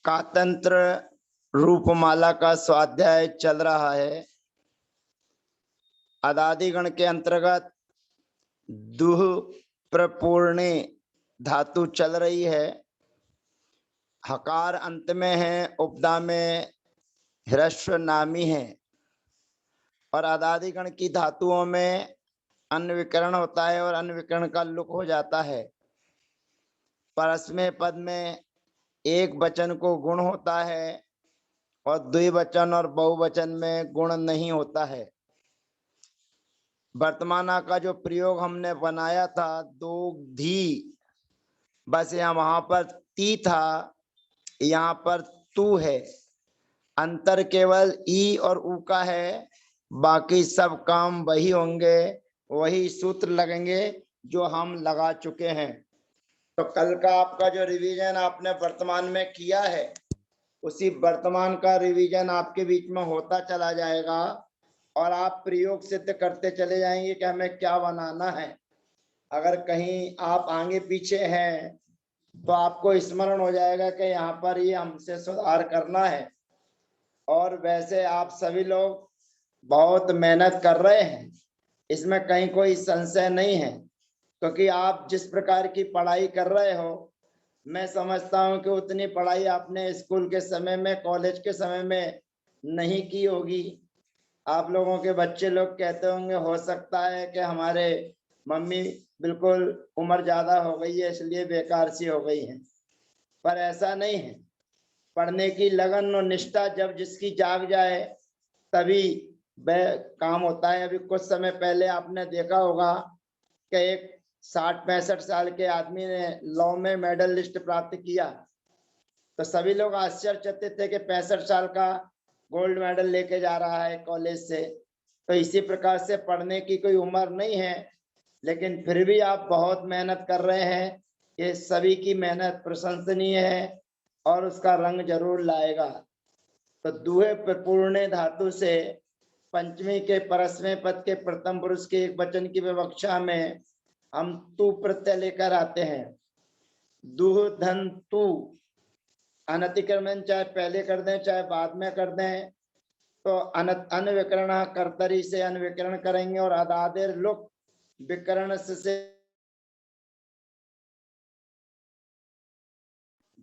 कातंत्र रूपमाला का स्वाध्याय चल रहा है। अदादिगण के अंतर्गत दुह प्रपूर्णे धातु चल रही है। हकार अंत में है, उपदा में ह्रस्व नामी है और अदादिगण की धातुओं में अन्विकरण होता है और अन्विकरण का लुक हो जाता है। परस्मै पद में एक वचन को गुण होता है और द्विवचन और बहुवचन में गुण नहीं होता है। वर्तमाना का जो प्रयोग हमने बनाया था दोग्धी, बस यहाँ वहां पर ती था, यहाँ पर तू है। अंतर केवल ई और ऊ का है, बाकी सब काम वही होंगे, वही सूत्र लगेंगे जो हम लगा चुके हैं। तो कल का आपका जो रिवीजन आपने वर्तमान में किया है, उसी वर्तमान का रिवीजन आपके बीच में होता चला जाएगा और आप प्रयोग सिद्ध करते चले जाएंगे कि हमें क्या बनाना है। अगर कहीं आप आगे पीछे हैं तो आपको स्मरण हो जाएगा कि यहाँ पर ये हमसे सुधार करना है। और वैसे आप सभी लोग बहुत मेहनत कर रहे हैं, इसमें कहीं कोई संशय नहीं है, क्योंकि आप जिस प्रकार की पढ़ाई कर रहे हो, मैं समझता हूं कि उतनी पढ़ाई आपने स्कूल के समय में, कॉलेज के समय में नहीं की होगी। आप लोगों के बच्चे लोग कहते होंगे हो सकता है कि हमारे मम्मी बिल्कुल उम्र ज्यादा हो गई है इसलिए बेकार सी हो गई है, पर ऐसा नहीं है। पढ़ने की लगन और निष्ठा जब जिसकी जाग जाए तभी वह काम होता है। अभी कुछ समय पहले आपने देखा होगा कि एक 60-65 साल के आदमी ने लॉ में मेडल लिस्ट प्राप्त किया, तो सभी लोग आश्चर्यचकित थे कि 65 साल का गोल्ड मेडल लेके जा रहा है कॉलेज से। तो इसी प्रकार से पढ़ने की कोई उम्र नहीं है, लेकिन फिर भी आप बहुत मेहनत कर रहे हैं। ये सभी की मेहनत प्रशंसनीय है और उसका रंग जरूर लाएगा। तो दुहे प्रपूर्ण धातु से पंचमी के परस्मै पद के प्रथम पुरुष के एक वचन की विवक्षा में हम तू प्रत्यय लेकर आते हैं। दुह धन तू अनतिक्रमण चाहे पहले कर दें चाहे बाद में कर दें, तो अनविकरण कर्तरी से अनविकरण करेंगे और अदादेर लुक विकरण से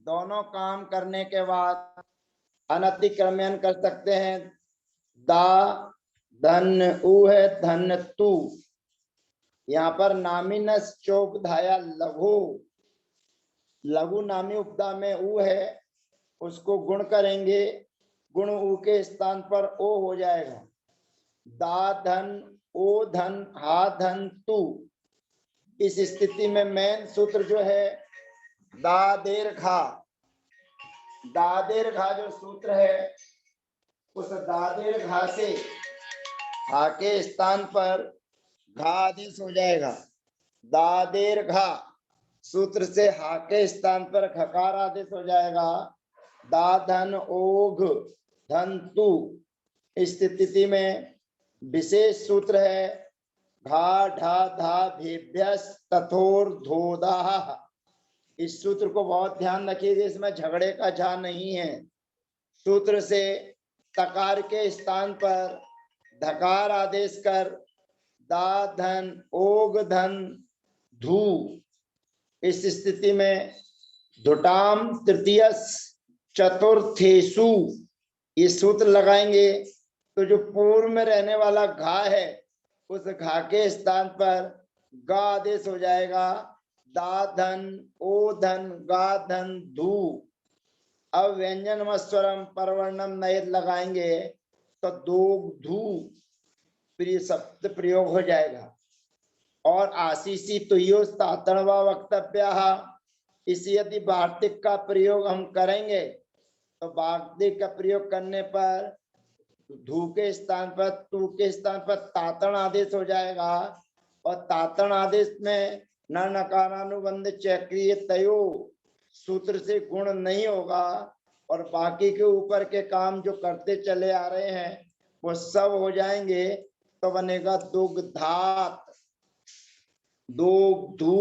दोनों काम करने के बाद अनतिक्रमण कर सकते हैं। दा धन ऊ है, धन तू। यहाँ पर नामिनस चोप धाया लघु, लघु नामी उपदा में ऊ है, उसको गुण करेंगे, गुण ऊ के स्थान पर ओ हो जाएगा। दा धन ओ धन हा धन तू। इस स्थिति में मेन सूत्र जो है दादेर घा, दादेर घा जो सूत्र है, उस दादेर घा से हा के स्थान पर घा आदेश हो जाएगा। दादेर घा सूत्र से हा के स्थान पर खकार आदेश हो जाएगा। दा धन ओघ धन तू। इस स्थिति में विशेष सूत्र है घा ढा धा भेभ्यस तथोर धोदा। इस सूत्र को बहुत ध्यान रखिएगा, इसमें झगड़े का झा नहीं है। सूत्र से तकार के स्थान पर धकार आदेश कर दा धन ओग धन धू। इस स्थिति में धुटाम तृतीयस चतुर्थेसु ये सूत्र लगाएंगे, तो जो पूर्व में रहने वाला घा है उस घा के स्थान पर गा आदेश हो जाएगा। दा धन ओ धन गा धन धू। अब व्यंजन स्वरम परवर्णम नयत लगाएंगे तो दो धू प्रिय शब्द प्रयोग हो जाएगा। और आशीषी तुयो तातणवा वक्तव्य, इसी यदि वार्तिक का प्रयोग हम करेंगे तो वार्तिक का प्रयोग करने पर धू के स्थान पर तू के स्थान पर तातण आदेश हो जाएगा। और तातण आदेश में न नकारानुबंध चक्रीय तयो सूत्र से गुण नहीं होगा और बाकी के ऊपर के काम जो करते चले आ रहे हैं वो सब हो जाएंगे, तो बनेगा दुग्धात, दुग्धू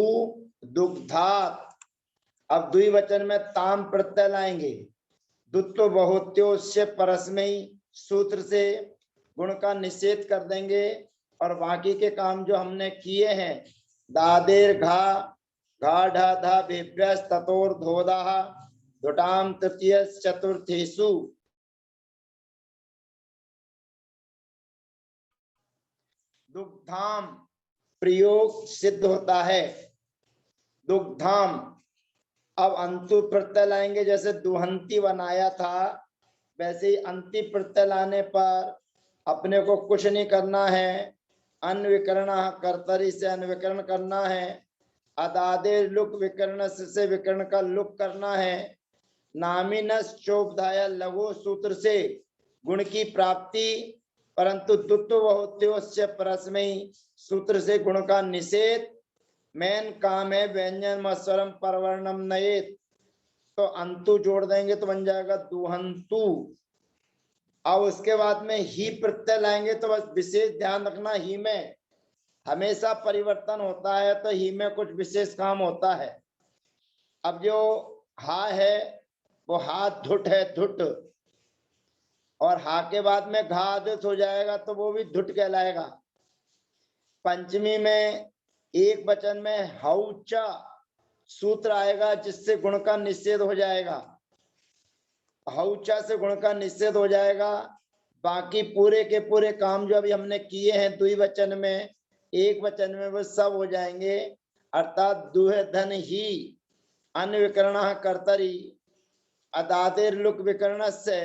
दुग्धात। अब द्विवचन में ताम प्रत्यय लाएंगे द्वित्व बहुत्योस्य परस्मयी सूत्र से गुण का निषेध कर देंगे और बाकी के काम जो हमने किए हैं दादेर घा घा ढा धा भिभ्यस ततोर धोदा धुटाम तृतीय चतुर्थेषु दुग्धाम प्रयोग सिद्ध होता है। दुग्धाम अब अंतु प्रत्यय लाएंगे, जैसे दुहंती बनाया था वैसे ही अंति प्रत्यय लाने पर अपने को कुछ नहीं करना है। अन्विकरण कर्तरी से अन्विकरण करना है। अदादे लुक विकर्ण से विकर्ण का लुक करना है। नामिनस चोपधाया लघु सूत्र से गुण की प्राप्ति, परंतु द्वित्व बहुत्योस्य परस्मयी सूत्र से गुण का निषेध। मैन काम है व्यंजन मस्वरम परवर्णम नयेत, तो अंतु जोड़ देंगे तो बन जाएगा दुहंतु। अब उसके बाद में ही प्रत्यय लाएंगे तो बस विशेष ध्यान रखना, ही में हमेशा परिवर्तन होता है तो ही में कुछ विशेष काम होता है। अब जो हा है वो हाथ धुट है, धुट, और हा के बाद में घा आदेश हो जाएगा तो वो भी धुट कहलाएगा। पंचमी में एक वचन में हौचा सूत्र आएगा जिससे गुण का निषेध हो जाएगा। हौचा से गुण का निषेध हो जाएगा। बाकी पूरे के पूरे काम जो अभी हमने किए हैं द्विवचन में एक वचन में वो सब हो जाएंगे। अर्थात दुह धन ही अन्विकरण कर्तरी अदादेर लुक विकर्ण से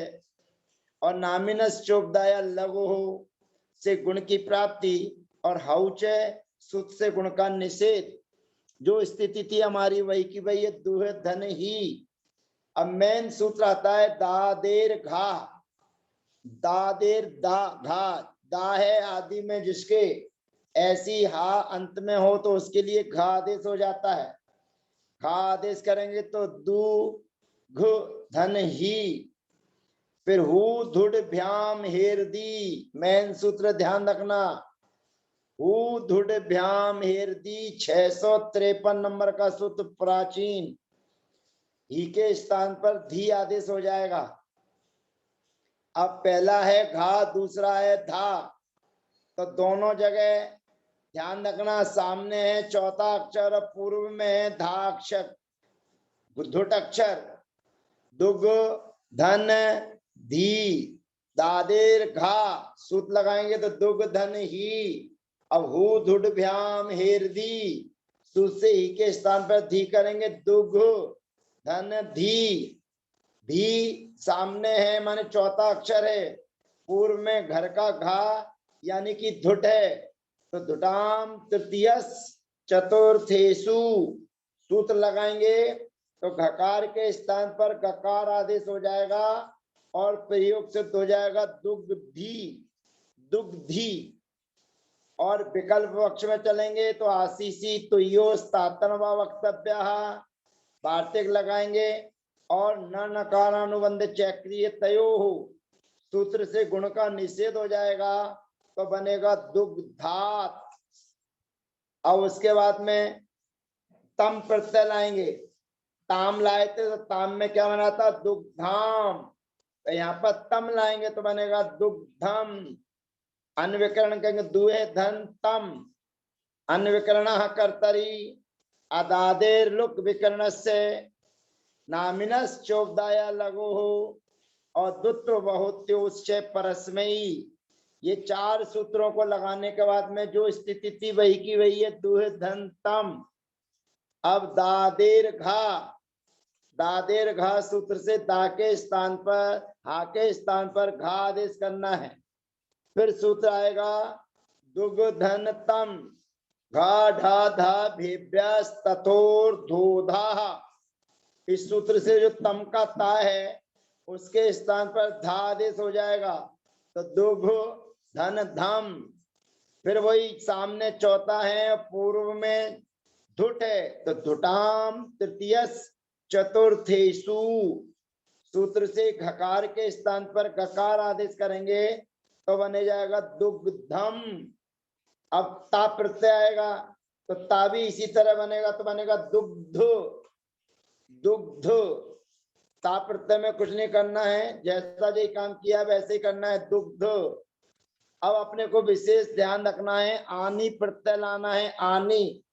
और नामिनस चोपदाया लघु से गुण की प्राप्ति और हौच सुत से गुण का निषेध। जो स्थिति थी हमारी वही की वही है, दुह धन ही। अब मेन सूत्र आता है दादेर घा, दादेर दा घा, दा है आदि में जिसके ऐसी हा अंत में हो तो उसके लिए घा आदेश हो जाता है। घा आदेश करेंगे तो दु घ धन ही। फिर हु धुड भ्याम हेर दी, मेन सूत्र ध्यान रखना, हु धुड भ्याम हेर दी 653 नंबर का सूत्र प्राचीन। ही के स्थान पर धी आदेश हो जाएगा। अब पहला है घा दूसरा है धा, तो दोनों जगह ध्यान रखना, सामने है चौथा अक्षर, पूर्व में है धा अक्षर, धुट अक्षर। दुग धन धी दादेर घा सूत लगाएंगे तो दुग धन ही। अब हु धुड भ्याम हेर दी सूत से ही के स्थान पर धी करेंगे, दुग धन धी। धी सामने है माने चौथा अक्षर है, पूर्व में घर का घा यानी कि धुट है, तो धुटाम तृतीयस चतुर्थेषु सूत्र लगाएंगे तो घकार के स्थान पर गकार आदेश हो जाएगा और प्रयोग सिद्ध हो जाएगा दुग्धी, दुग्धी। और विकल्प पक्ष में चलेंगे तो आशीषी तुयो स्तातनवा वक्तव्य वार्तिक लगाएंगे और न नकारानुबंध चक्रीय तयो सूत्र से गुण का निषेध हो जाएगा तो बनेगा दुग्धात। अब उसके बाद में तम प्रत्यय लाएंगे, ताम लाए थे तो ताम में क्या बना था दुग्धाम, तो यहाँ पर तम लाएंगे तो बनेगा दुग्धम। अन्विकरण कहेंगे दुहे धन तम, अन्विकरण कर्तरी अदादेर लुक विकर्ण से नामिनस चोपदाया लघु और द्वित्व बहुत्योश्चय परस्मयी। ये चार सूत्रों को लगाने के बाद में जो स्थिति थी वही की वही है, दुह धन तम। अब दादेर घा, दादेर घा सूत्र से दा के स्थान पर हा के स्थान पर घा आदेश करना है। फिर सूत्र आएगा दुग धन तम, घा ढा धा भेभ्यस तथोर धोधा। इस सूत्र से जो तम का ता है उसके स्थान पर धा आदेश हो जाएगा तो दुग धन धम। फिर वही सामने चौथा है, पूर्व में धुट है तो धुटाम तृतीयस चतुर्थेषु सूत्र से घकार के स्थान पर गकार आदेश करेंगे तो बने जाएगा दुग्धम। अब ता प्रत्यय आएगा तो ता भी इसी तरह बनेगा तो बनेगा दुग्ध, दुग्ध। ता प्रत्यय में कुछ नहीं करना है, जैसा जो काम किया वैसे ही करना है। दुग्ध। अब अपने को विशेष ध्यान रखना है, आनी प्रत्यय लाना है, आनी।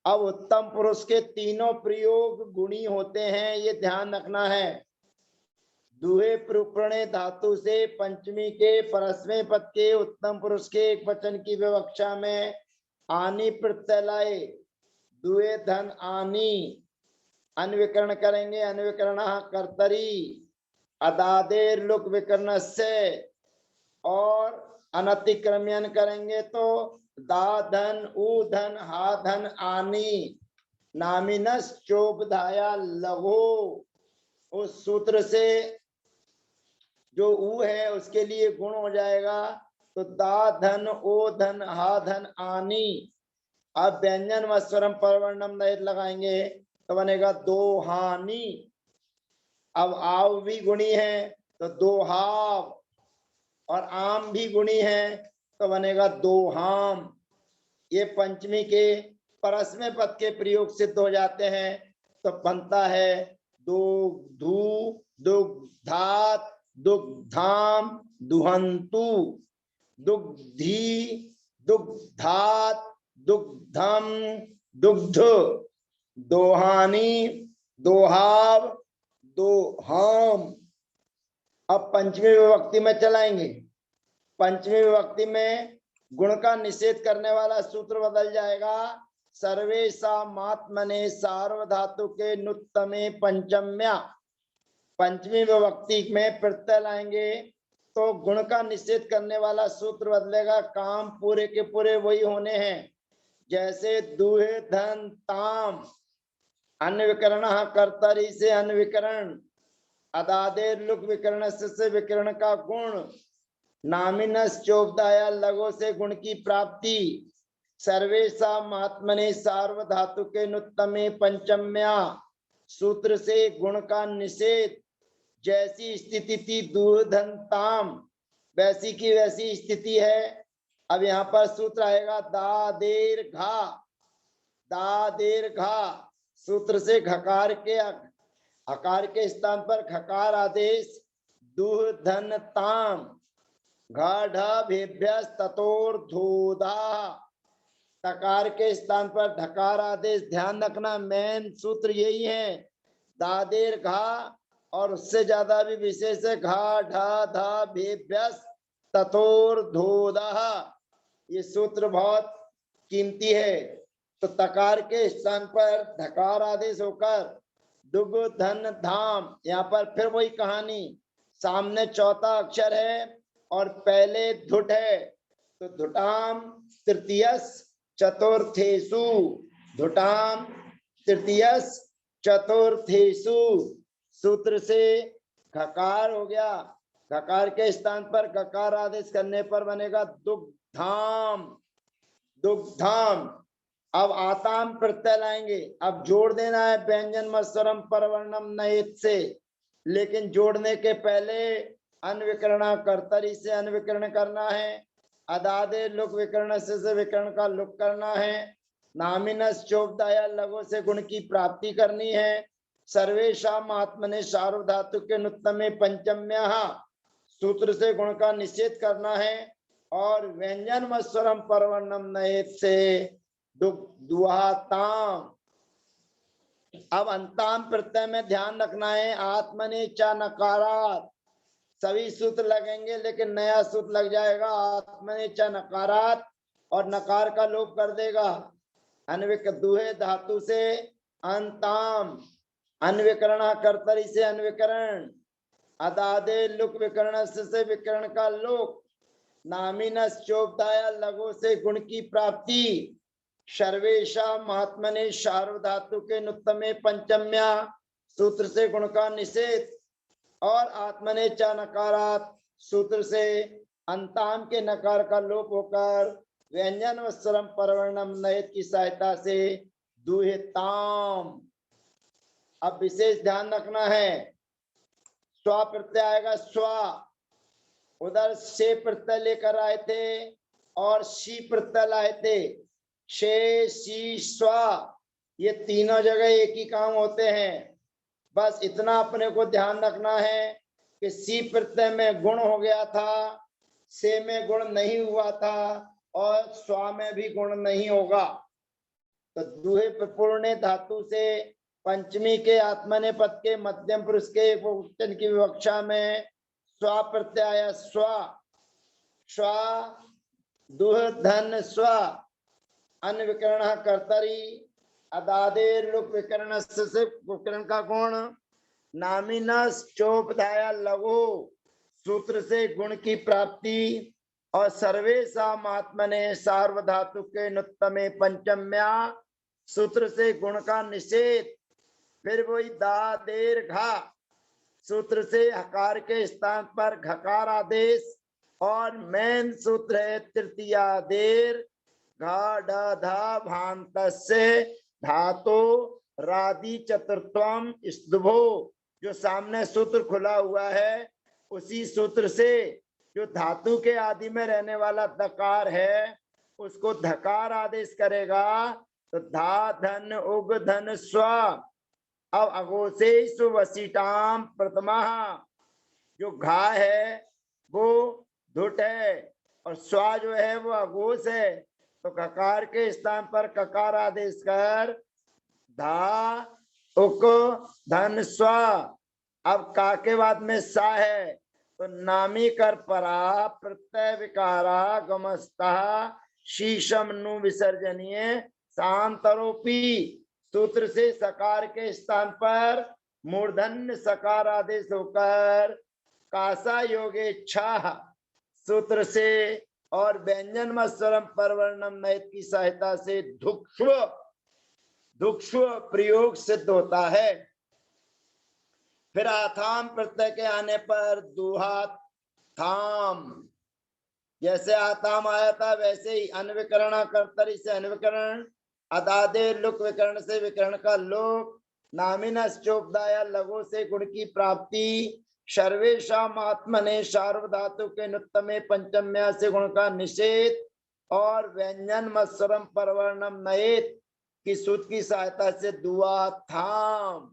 अब उत्तम पुरुष के तीनों प्रयोग गुणी होते हैं, ये ध्यान रखना है। दुहे प्रुपणे धातु से पंचमी के परस्मै पद के उत्तम पुरुष के एक वचन की विवक्षा में आनी प्रत्यय लाए। दुहे धन आनी, अन्विकरण करेंगे, अन्विकरण कर्तरी, अदादेर लुक विकर्ण से, और अनतिक्रम्यन करेंगे तो दा धन उ धन हा धन आनी, नामिनस चोबधाया लघो। उस सूत्र से जो उ है उसके लिए गुण हो जाएगा, तो दा धन ओ धन हा धन आनी। अब व्यंजन व स्वरम परवर्णम नयत लगाएंगे तो बनेगा दो हानि। अब आव भी गुणी है तो दो हाव, और आम भी गुणी है तो बनेगा दो हाम। ये पंचमी के परस्मै पद के प्रयोग सिद्ध हो जाते हैं, तो बनता है दो धू दुग्धात दुग्धाम दुहंतु, दुग्धी दुग्धात दुग्धम दुग्ध, दोहानी दोहाव दोहाम। अब पंचमी विभक्ति में चलाएंगे। पंचमी विभक्ति में गुण का निषेध करने वाला सूत्र बदल जाएगा, सर्वेषामात्मने सार्वधातु के नुत्तमे पंचम्या। पंचमी विभक्ति में प्रत्यय लाएंगे तो गुण का निषेध करने वाला सूत्र बदलेगा, काम पूरे के पूरे वही होने हैं। जैसे दुहे धन ताम, अन्विकरण कर्तरी से अन्विकरण, अदादेर लुक विकर्ण से विकर्ण का गुण, नामिनस चोपदाया लगो से गुण की प्राप्ति, सर्वेशा महात्मने सार्वधातु के नुत्तमे पंचम्या सूत्र से गुण का निषेध। जैसी स्थिति थी दुर्धनताम, वैसी की वैसी स्थिति है। अब यहाँ पर सूत्र आएगा दादेर घा, दादेर घा सूत्र से घकार के अकार के स्थान पर खकार आदेश, दुह धन ताम, घा भेभ्यस ततोर धोधा, तकार के स्थान पर धकार आदेश। ध्यान रखना मेन सूत्र यही है, दादेर घा, और उससे ज्यादा भी विशेष है घा ढा धा भेभ्यस ततोर धोधा। ये सूत्र बहुत कीमती है। तो तकार के स्थान पर धकार आदेश होकर दुग धन धाम, यहाँ पर फिर वही कहानी, सामने चौथा अक्षर है और पहले धुट है, तो धुटाम तृतीयस चतुर्थेषु, धुटाम तृतीयस चतुर्थेषु सूत्र से घकार हो गया। घकार के स्थान पर घकार आदेश करने पर बनेगा दुग्धाम, दुग्धाम। अब आताम प्रत्यय लाएंगे। अब जोड़ देना है व्यंजन मस्वरम परवर्णम नयत से, लेकिन जोड़ने के पहले अन्विकरणा कर्तरी से अन्विकरण करना है, अदादे लुक विकर्ण से विकर्ण का लुक करना है, नामिनस चोपदाया लगो से गुण की प्राप्ति करनी है, सर्वेशा आत्मने सार्वधातु के नुत्तमे पंचम्या सूत्र से गुण का निषेध करना है, और व्यंजन मस्वरम परवर्णम नयत से दुहाताम। अब अंताम प्रत्यय में ध्यान रखना है, आत्मने च नकारात, सभी सूत्र लगेंगे लेकिन नया सूत्र लग जाएगा, आत्मने च नकारात, और नकार का लोप कर देगा। अन्विक दुहे धातु से अंताम, अन्विकरण कर्तरी से अन्विकरण, अदादे लुक विकर्ण से विकर्ण का लोक, नामिनस चोपदाया लगो से गुण की प्राप्ति, सर्वेशा महात्मने सार्वधातु के नुत्तमे पंचम्या सूत्र से गुण का निषेध, और आत्मने च नकारात सूत्र से अंताम के नकार का लोप होकर व्यंजन व स्वरम परवर्णम नयत की सहायता से दुहिताम। अब विशेष ध्यान रखना है, स्व प्रत्यय आएगा, स्व, उधर से प्रत्यय लेकर आए थे और शी प्रत्यय लाए थे, शे शी स्व, ये तीनों जगह एक ही काम होते हैं। बस इतना अपने को ध्यान रखना है कि सी प्रत्यय में गुण हो गया था, से में गुण नहीं हुआ था और स्वा में भी गुण नहीं होगा। तो दुहे प्रपूर्ण धातु से पंचमी के आत्मने पद के मध्यम पुरुष के वचन की विवक्षा में स्वा प्रत्यय आया। स्वा स्वा दुह धन स्वा अनविकरण कर्तरी अदादेर लुक विकरण से विकरण का गुण नामिनस चोपधाया लघु सूत्र से गुण की प्राप्ति और सर्वेशा महात्मने सार्वधातु के नुत्तमे पंचम्या सूत्र से गुण का निषेध। फिर वही दा देर घा सूत्र से हकार के स्थान पर घकार आदेश और मैन सूत्र है तृतीया देर घा धा भांत से धातु रादि चतुर्थम स्तुभो। जो सामने सूत्र खुला हुआ है उसी सूत्र से जो धातु के आदि में रहने वाला दकार है उसको धकार आदेश करेगा। तो धा धन उग धन स्व। अब अघोषेश वसीटाम प्रथमा जो घा है वो धुट है और स्वा जो है वो अघोष है। तो ककार के स्थान पर ककार आदेश कर धा उक धन स्व। अब का के बाद में सा है तो नामी कर परा प्रत्यय विकारा गमस्ता शीशम नु विसर्जनीय शांतरोपी सूत्र से सकार के स्थान पर मूर्धन्य सकार आदेश होकर कासा योगेच्छा सूत्र से और व्यंजन मत्सरम परवर्णम नयत की सहायता से धुक्ष्व धुक्ष्व प्रयोग सिद्ध होता है। फिर आथाम प्रत्यय के आने पर दुहा थाम जैसे आताम आया था वैसे ही अनविकरण कर्तरी से अनविकरण अदादे लुक विकरण से विकरण का लोक नामिनस चोपदाया लघु से गुण की प्राप्ति सर्वेशम आत्मने सार्वधातु के नुत्तमे पंचम्या से गुण का निषेध और व्यंजन मत्सरम परवर्णम नयेत की सूत्र की सहायता से दुआ थाम।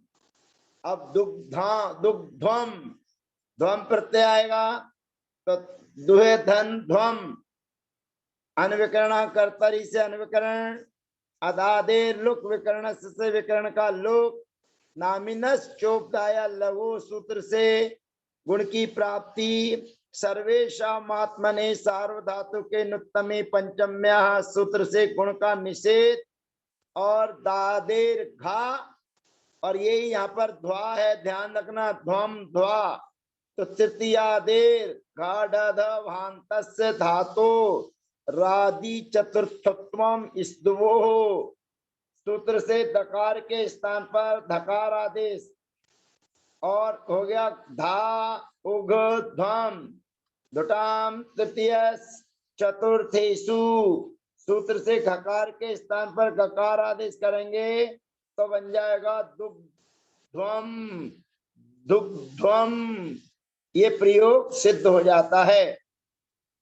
अब दुग्धा दुग्ध्वम ध्वम प्रत्यय आएगा तो दुहे धन ध्वम अनविकरण कर्तरी से अनविकरण अदादेर लुक विकरण से विकरण का लुक नामिनस चोपदाया लघु सूत्र से गुण की प्राप्ति सर्वेशम आत्मने सार्वधातु के नुत्तमे पंचम्या सूत्र से गुण का निषेध और दादेर घा और यही यहाँ पर ध्वा है ध्यान रखना ध्वम ध्वा। तो तृतीया देर घाढ़ भांतस्य धातो रादि चतुर्थत्वम स्तुवो सूत्र से दकार के स्थान पर धकार आदेश और हो गया धा उग ध्वम धुटाम तृतीय चतुर्थेषु सूत्र से घकार के स्थान पर गकार आदेश करेंगे तो बन जाएगा दुग्ध्वम दुग्ध्वम। ये प्रयोग सिद्ध हो जाता है।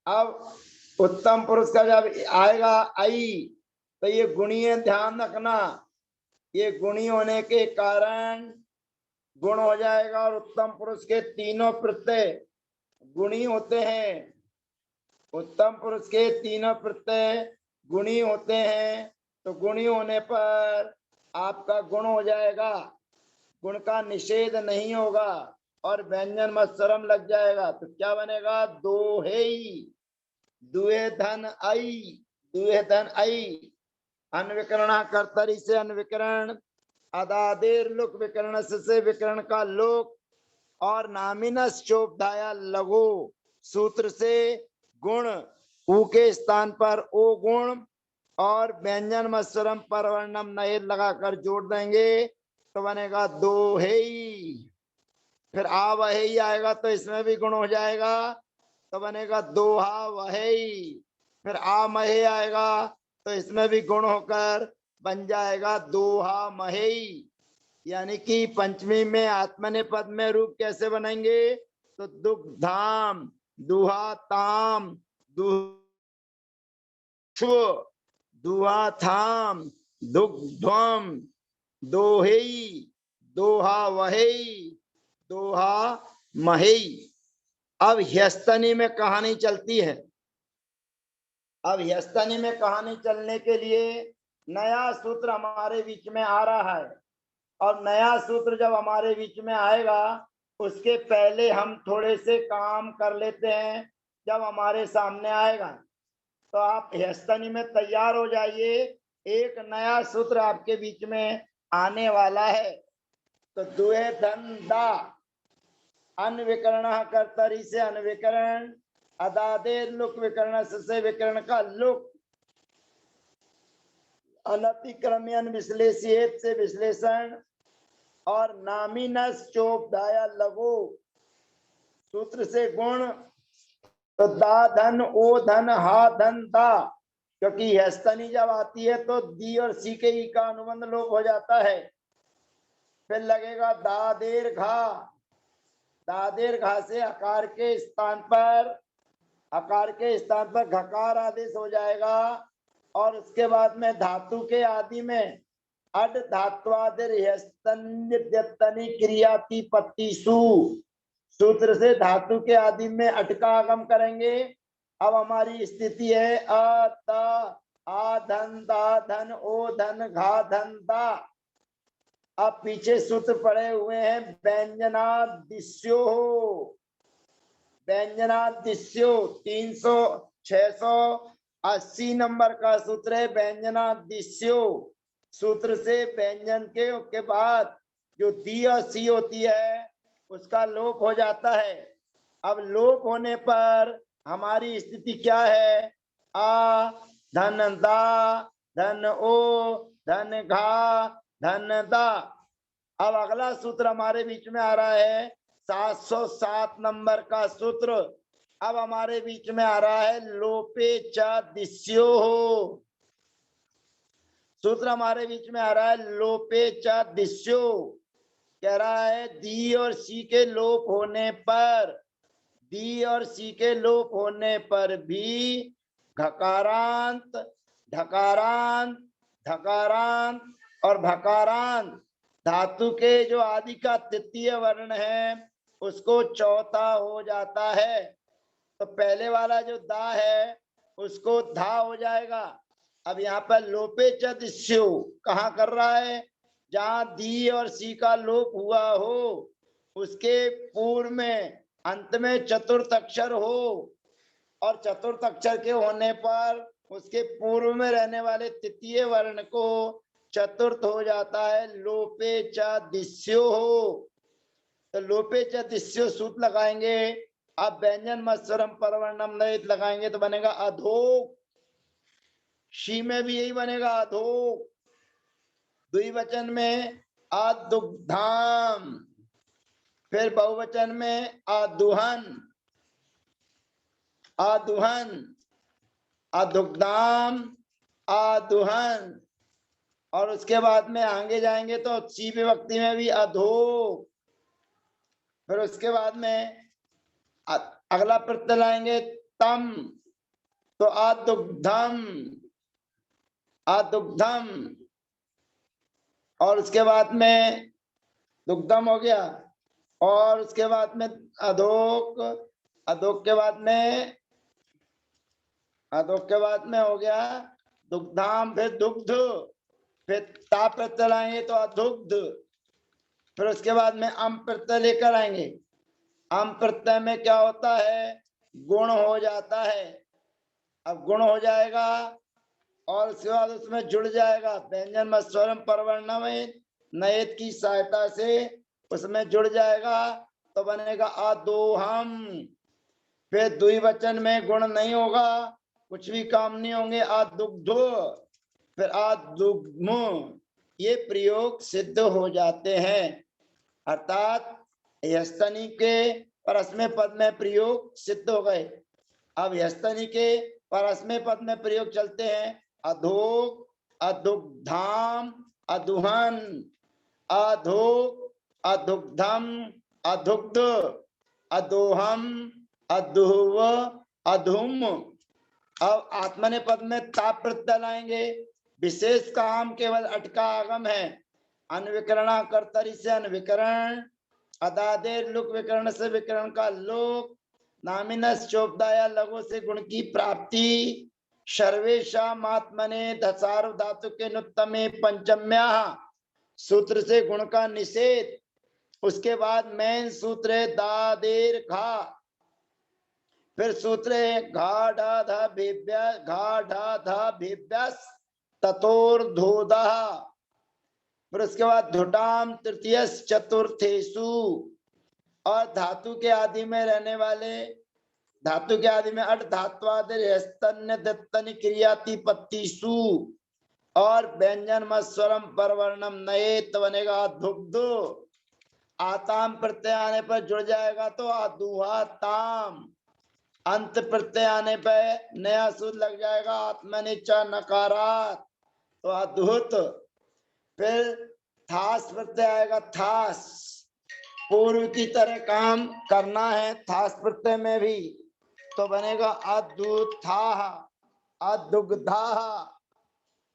अब उत्तम पुरुष का जब आएगा आई तो ये गुणीय ध्यान रखना ये गुणी होने के कारण गुण हो जाएगा और उत्तम पुरुष के तीनों प्रत्यय गुणी होते हैं। उत्तम पुरुष के तीनों प्रत्यय गुणी होते हैं तो गुणी होने पर आपका गुण हो जाएगा गुण का निषेध नहीं होगा और व्यंजन मत्सरम लग जाएगा तो क्या बनेगा दोहे दुए धन आई अनविकरण कर्तरी से अनविकरण अदादेर लुक विकरण से विकरण का लोक और नामिनस चोपधाया लघु सूत्र से गुण ऊ के स्थान पर ओ गुण और व्यंजन मत्सरम परवर्णम नयेर लगाकर जोड़ देंगे तो बनेगा दोहे। फिर आ वही आएगा तो इसमें भी गुण हो जाएगा तो बनेगा दोहा वही। फिर आ महे आएगा तो इसमें भी गुण होकर बन जाएगा दोहा महे। यानी कि पंचमी में आत्मने पद में रूप कैसे बनेंगे तो दुग्धाम दुहा ताम दुहा थाम दुग्ध्वम दोहेई दोहा वही, दोहा मही। अब ह्यस्तनी में कहानी चलती है। अब ह्यस्तनी में कहानी चलने के लिए नया सूत्र हमारे बीच में आ रहा है, और नया सूत्र जब हमारे बीच में आएगा उसके पहले हम थोड़े से काम कर लेते हैं। जब हमारे सामने आएगा तो आप ह्यस्तनी में तैयार हो जाइए, एक नया सूत्र आपके बीच में आने वाला है। तो दुए धन दा, अनविकरण कर्तरी से अनविकरण, अदादे लुक विकरण से विकरण का लुक, अनतिक्रम्यन विश्लेषित से विश्लेषण, और नामीनस चोपदाया लगो सूत्र से गुण। तो दा धन ओ धन हा धन दा, क्योंकि ह्यस्तनी जब आती है तो दी और सी के ई का अनुबंध लोप हो जाता है। फिर लगेगा दादेर घा, दादेर घा से आकार के स्थान पर घकार आदेश हो जाएगा। और उसके बाद में धातु के आदि में अड धात्वादिर ह्यस्तनी क्रियाति पत्तिसु सूत्र से धातु के आदि में अटका आगम करेंगे। अब हमारी स्थिति है अ त आ धन दा धन ओ धन घा धन दा। अब पीछे सूत्र पड़े हुए हैं व्यंजनादिस्यो, व्यंजनादिस्यो 680 नंबर का सूत्र है व्यंजनादिस्यो। सूत्र से व्यंजन के बाद जो दी और सी होती है उसका लोप हो जाता है। अब लोप होने पर हमारी स्थिति क्या है, आ धन दा धन ओ धन घा धन दा। अब अगला सूत्र हमारे बीच में आ रहा है 707 नंबर का सूत्र। अब हमारे बीच में आ रहा है लोपे च दिस्यो, सूत्र हमारे बीच में आ रहा है लोपे च दिस्यो। कह रहा है दी और सी के लोप होने पर, दी और सी के लोप होने पर भी घकारांत ढकारांत धकारांत और भकारांत धातु के जो आदि का तृतीय वर्ण है उसको चौथा हो जाता है। तो पहले वाला जो दा है उसको धा हो जाएगा। अब यहाँ पर लोपे चदिस्यो कहाँ कर रहा है, जहां दी और सी का लोप हुआ हो उसके पूर्व में अंत में चतुर्थ अक्षर हो, और चतुर्थ अक्षर के होने पर उसके पूर्व में रहने वाले तृतीय वर्ण को चतुर्थ हो जाता है लोपे च दिस्यो हो। तो लोपे च दिस्यो सूत्र लगाएंगे। अब व्यंजन मत्स्वरम परवर्णम नयित लगाएंगे तो बनेगा अधोक, शी में भी यही बनेगा अधोक। द्विवचन में अदुग्धाम, फिर बहुवचन में अदुहन, अदुहन अदुग्धाम अदुहन। और उसके बाद में आगे जाएंगे तो सी विभक्ति में भी अधो। फिर उसके बाद में अगला प्रत्यय लाएंगे तम, तो अदुग्धम अदुग्धम। और उसके बाद में दुग्धम हो गया, और उसके बाद में अधोक, अधोक के बाद में अधोक के बाद में हो गया दुग्धाम, फिर दुग्ध, फिर ता प्रत्यय लाएंगे तो अधुग्ध। फिर उसके बाद में अम प्रत्यय लेकर आएंगे। अम प्रत्यय में क्या होता है, गुण हो जाता है। अब गुण हो जाएगा और उसके बाद उसमें जुड़ जाएगा व्यंजन मत्स्वरम परवर्णम नयत की सहायता से उसमें जुड़ जाएगा तो बनेगा अदोहम। फिर द्विवचन में गुण नहीं होगा, कुछ भी काम नहीं होंगे, अदुग्धो, फिर अदुग्म। ये प्रयोग सिद्ध हो जाते हैं। अर्थात ह्यस्तनी के परस्मै पद में प्रयोग सिद्ध हो गए। अब ह्यस्तनी के परस्मै पद में प्रयोग चलते हैं। अधोक अदुग्धाम अदुहन, अधोक अदुग्धम अदुग्ध, अदोहम अदुहव अधुम। अब आत्मनेपद में ताप प्रत्यय लाएंगे। विशेष काम केवल अटका आगम है, अनविकरणा कर्तरी से अनविकरण, अदादेर लुक विकरण से विकरण का लोक, नामिनस चोपदाया लघु से गुण की प्राप्ति, सर्वेशा आत्मने दसार धातु के नुत्तमे पंचम्या सूत्र से गुण का निषेध। उसके बाद मेन सूत्र है दादेर घा, फिर सूत्र है घा ढा धा भेभ्या, घा ढा धा भेभ्यस ततोर धोदा, फिर उसके बाद धुटाम तृतीय चतुर्थेषु, और धातु के आदि में रहने वाले, धातु के आदि में अट धात्वादिस्तन्य दत्तनि क्रियातिपत्तिषु, और व्यंजन मस्वरम परवर्णम नयेत बनेगा दुग्धो, आताम प्रत्यय आने पर जुड़ जाएगा तो आदुहा ताम, अंत प्रत्यय आने पर नया सूत्र लग जाएगा आत्मनिचा नकारात तो अद्भुत, फिर थास प्रत्यय आएगा थास, पूर्व की तरह काम करना है थास प्रत्यय में भी तो बनेगा अदुथा, अदुग्धा,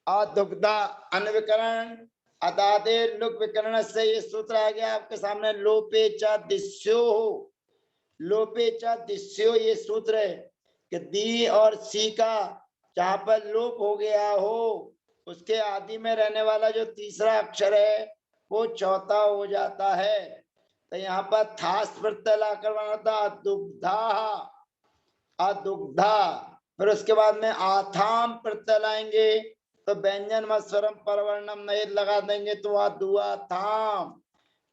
अदुग्धा अनविकरण, अदादेर लुक विकरण से ये सूत्र आ गया आपके सामने लोपे च दिस्यो, लोपे च दिस्यो ये सूत्र है कि दी और सी का जहां पर लोप हो गया हो उसके आदि में रहने वाला जो तीसरा अक्षर है वो चौथा हो जाता है, तो यहाँ पर थास प्रत्यय लाकर बना था अदुग्धा, अदुग्धा, फिर उसके बाद में आथाम प्रत्यय लाएंगे तो व्यंजन मस्वरम परवर्णम नयेत लगा देंगे तो अदुआ थाम,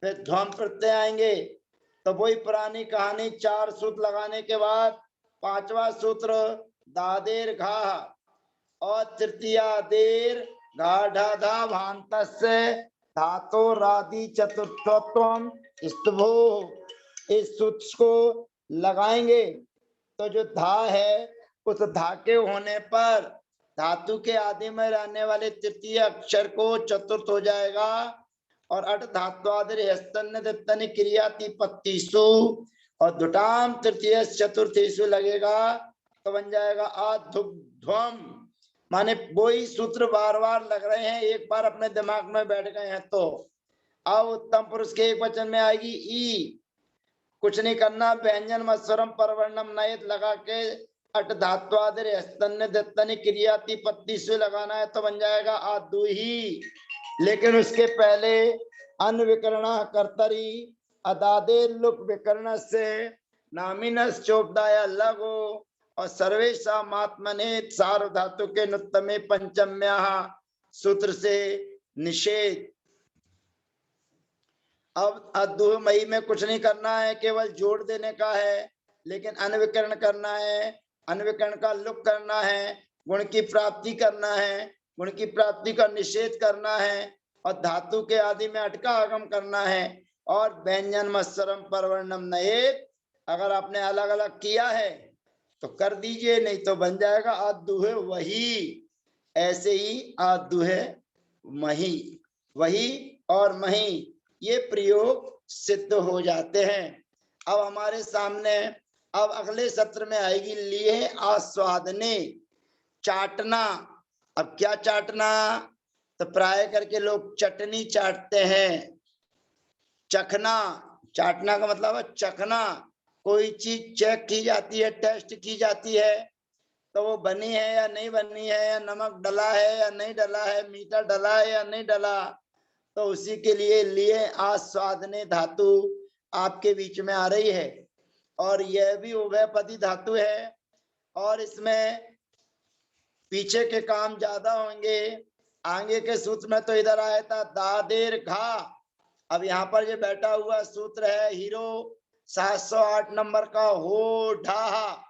फिर ध्वम प्रत्यय आएंगे तो वही पुरानी कहानी चार सूत्र लगाने के बाद पांचवा सूत्र दादेर घा और तृतीया देर गाढ़ा धा भांत से धातो राधि चतुर्थत्वम स्तुभो, इस सूत्र को लगाएंगे तो जो धा है उस धा के होने पर धातु के आदि में रहने वाले तृतीय अक्षर को चतुर्थ हो जाएगा और अट धात्वादिस्तन्य क्रियातिपत्तिषु और दुटाम तृतीय चतुर्थेषु लगेगा तो बन जाएगा अधुग्ध्वम, माने वही सूत्र बार बार लग रहे हैं, एक बार अपने दिमाग में बैठ गए हैं तो अब उत्तम पुरुष के एक वचन में आएगी ई, कुछ नहीं करना, व्यंजन मस्वरम परवर्णम नयेत लगा के अट धात्वादिस्तन्य दत्तनि क्रियातिपत्तिषु लगाना है तो बन जाएगा आदुही, लेकिन उसके पहले अनविकरणा कर्तरी अदादे लुक विकर्ण से नामिनस चोपदाया लगो और सर्वेशा आत्मने सार धातु के नुत्तमे पंचम्या सूत्र से निषेध। अब अद्वमयी में कुछ नहीं करना है, केवल जोड़ देने का है, लेकिन अनविकरण करना है, अनविकरण का लुक करना है, गुण की प्राप्ति करना है, गुण की प्राप्ति का निषेध करना है और धातु के आदि में अटका आगम करना है और व्यंजन मत्सरम परवर्णम नयेत अगर आपने अलग अलग किया है तो कर दीजिए, नहीं तो बन जाएगा आदुहे वही, ऐसे ही आदुहे मही, वही और मही ये प्रयोग सिद्ध हो जाते हैं। अब हमारे सामने अब अगले सत्र में आएगी लिए आस्वादने, चाटना। अब क्या चाटना, तो प्राय करके लोग चटनी चाटते हैं, चखना, चाटना का मतलब है चखना, कोई चीज चेक की जाती है, टेस्ट की जाती है तो वो बनी है या नहीं बनी है, या नमक डला है या नहीं डला है, मीठा डला है या नहीं डला, तो उसी के लिए आस्वादने धातु आपके बीच में आ रही है और यह भी उभयपदी धातु है और इसमें पीछे के काम ज्यादा होंगे, आगे के सूत्र में तो इधर आया था दादेर घा, अब यहाँ पर जो बैठा हुआ सूत्र है हीरो 708 नंबर का हो ढा,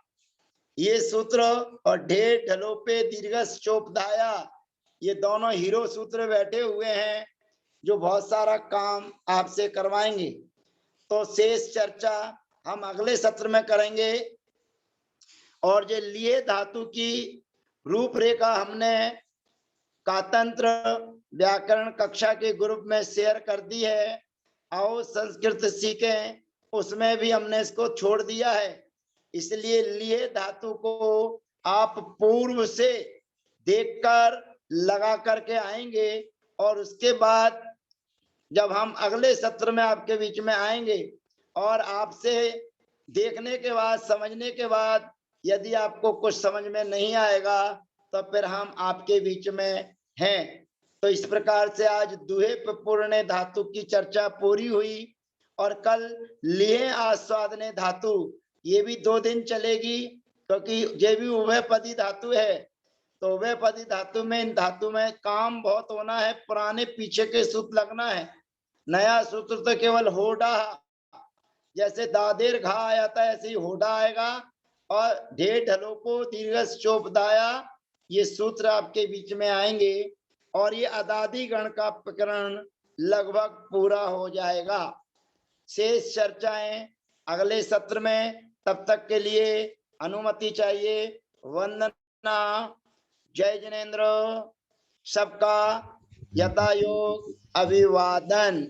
ये सूत्र और ढे ढलोपे दीर्घस चोपदाया ये दोनों हीरो सूत्र बैठे हुए हैं जो बहुत सारा काम आपसे करवाएंगे। तो शेष चर्चा हम अगले सत्र में करेंगे और जो लिए धातु की रूपरेखा हमने कातंत्र व्याकरण कक्षा के ग्रुप में शेयर कर दी है, आओ संस्कृत सीखें, उसमें भी हमने इसको छोड़ दिया है, इसलिए लिए धातु को आप पूर्व से देखकर लगा करके आएंगे और उसके बाद जब हम अगले सत्र में आपके बीच में आएंगे और आपसे देखने के बाद, समझने के बाद यदि आपको कुछ समझ में नहीं आएगा तो फिर हम आपके बीच में हैं। तो इस प्रकार से आज दुहे पूर्ण धातु की चर्चा पूरी हुई और कल लिए आस्वादने धातु, ये भी 2 दिन चलेगी, क्योंकि ये भी उभयपदी धातु है। तो उभयपदी धातु में, इन धातु में काम बहुत होना है, पुराने पीछे के सूत्र लगना है। नया सूत्र तो केवल होडा, जैसे दादेर घा आया था ऐसे ही होडा आएगा, और ढेर ढलो को दीर्घ चोपदाया, ये सूत्र आपके बीच में आएंगे और ये अदादि गण का प्रकरण लगभग पूरा हो जाएगा। शेष चर्चाएं अगले सत्र में, तब तक के लिए अनुमति चाहिए। वंदना, जय जिनेन्द्र, सबका यथायोग अभिवादन।